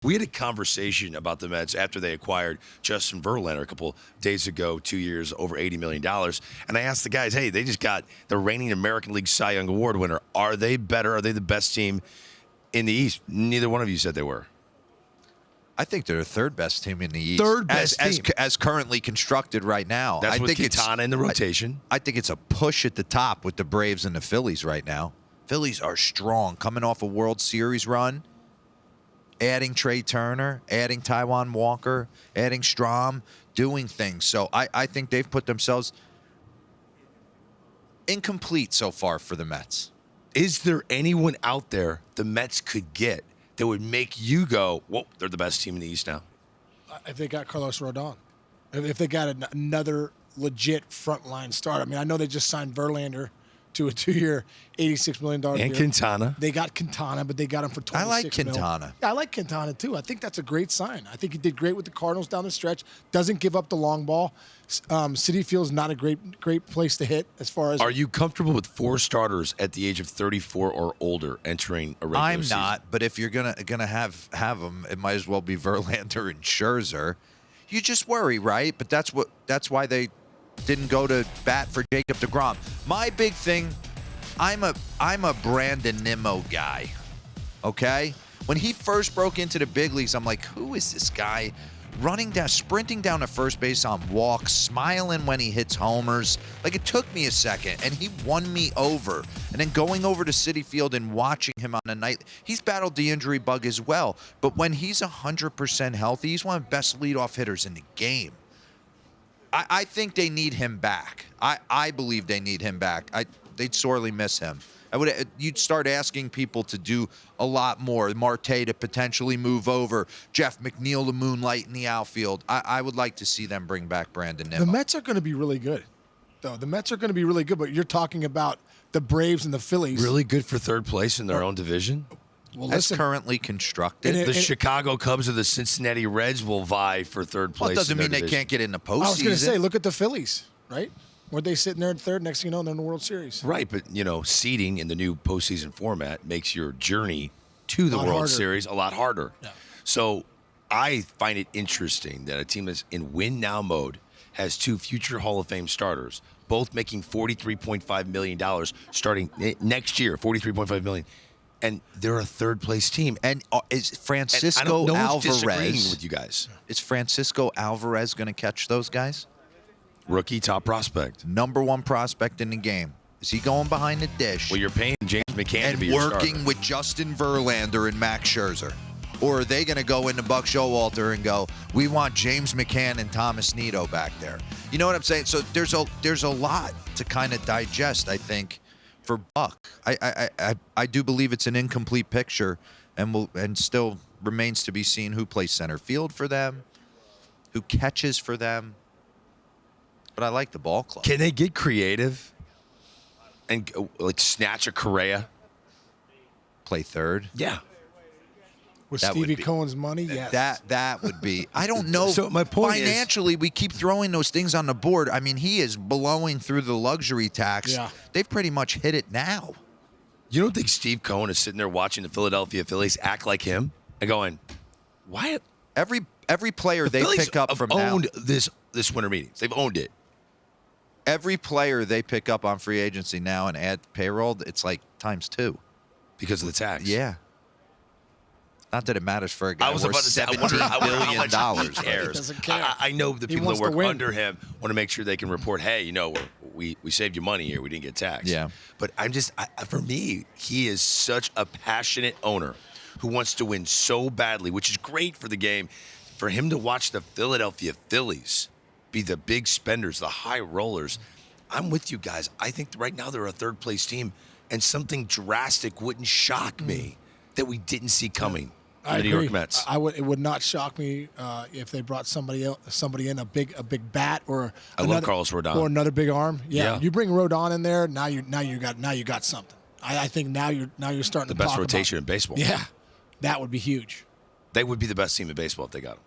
We had a conversation about the Mets after they acquired Justin Verlander a couple days ago, 2 years, over $80 million. And I asked the guys, hey, they just got the reigning American League Cy Young Award winner. Are they better? Are they the best team in the East? Neither one of you said they were. I think they're the third best team in the East. Third best team. As currently constructed right now. That's with Quintana in the rotation. I think it's a push at the top with the Braves and the Phillies right now. Phillies are strong, coming off a World Series run. Adding Trey Turner, adding Taijuan Walker, adding Strahm, doing things. So I think they've put themselves incomplete so far for the Mets. Is there anyone out there the Mets could get that would make you go, whoa, they're the best team in the East now? If they got Carlos Rodon. If they got another legit frontline start. I mean, I know they just signed Verlander to a 2-year, $86 million deal. And Quintana. They got Quintana, but they got him for $26 I like million. Quintana. Yeah, I like Quintana, too. I think that's a great sign. I think he did great with the Cardinals down the stretch. Doesn't give up the long ball. Citi Field's not a great place to hit as far as... Are you comfortable with 4 starters at the age of 34 or older entering a regular season? I'm not, but if you're gonna have them, it might as well be Verlander and Scherzer. You just worry, right? But that's why they didn't go to bat for Jacob deGrom. My big thing, I'm a Brandon Nimmo guy, okay? When he first broke into the big leagues, I'm like, who is this guy? Sprinting down to first base on walks, smiling when he hits homers. Like, it took me a second, and he won me over. And then going over to Citi Field and watching him on a night, he's battled the injury bug as well. But when he's 100% healthy, he's one of the best leadoff hitters in the game. I think they need him back. I believe they need him back. They'd sorely miss him. You'd start asking people to do a lot more. Marte to potentially move over. Jeff McNeil to moonlight in the outfield. I would like to see them bring back Brandon Nimmo. The Mets are going to be really good, though. The Mets are going to be really good, but you're talking about the Braves and the Phillies. Really good for third place in their own division? Well, As currently constructed. The Chicago Cubs or the Cincinnati Reds will vie for third place. Well, it doesn't mean they division. can't get in the postseason. I was going to say, look at the Phillies, right? Weren't they sitting there in third? Next thing you know, they're in the World Series. Right, but, seeding in the new postseason format makes your journey to the World Series a lot harder. Yeah. So I find it interesting that a team that's in win-now mode has 2 future Hall of Fame starters, both making $43.5 million starting next year, $43.5 million. And they're a third-place team. And is Francisco no one's disagreeing Alvarez with you guys? Is Francisco Alvarez going to catch those guys? Rookie top prospect. Number 1 prospect in the game. Is he going behind the dish? Well, you're paying James McCann to be your working starter. with Justin Verlander and Max Scherzer. Or are they going to go into Buck Showalter and go, we want James McCann and Thomas Nido back there? You know what I'm saying? So there's a lot to kind of digest, I think, for Buck. I do believe it's an incomplete picture, and still remains to be seen who plays center field for them, who catches for them. But I like the ball club. Can they get creative and snatch a Correa? Play third? Yeah. With That would Stevie be- Cohen's money, yes. That would be. I don't know. So my point is- financially, we keep throwing those things on the board. I mean, he is blowing through the luxury tax. Yeah. They've pretty much hit it now. You don't think Steve Cohen is sitting there watching the Philadelphia Phillies act like him and going, why? Every player The they Phillies pick up have from owned now. this winter meetings. They've owned it. Every player they pick up on free agency now and add payroll, it's like ×2 Because of the tax. Yeah. Not that it matters for a guy I was worth about to say, I wonder $17 how billion. much he cares. doesn't care. I know the He people that wants to work win. under him want to make sure they can report, hey, we saved you money here. We didn't get taxed. Yeah. But for me, he is such a passionate owner who wants to win so badly, which is great for the game. For him to watch the Philadelphia Phillies be the big spenders, the high rollers, I'm with you guys. I think right now they're a third-place team, and something drastic wouldn't shock me that we didn't see coming. I The New agree. York Mets. It would not shock me if they brought somebody in, a big bat or I love Carlos Rodon. or another big arm. Yeah, Yeah. you bring Rodon in there, now you got something. I think now you're starting The to best talk rotation about, in baseball. Yeah, that would be huge. They would be the best team in baseball if they got him.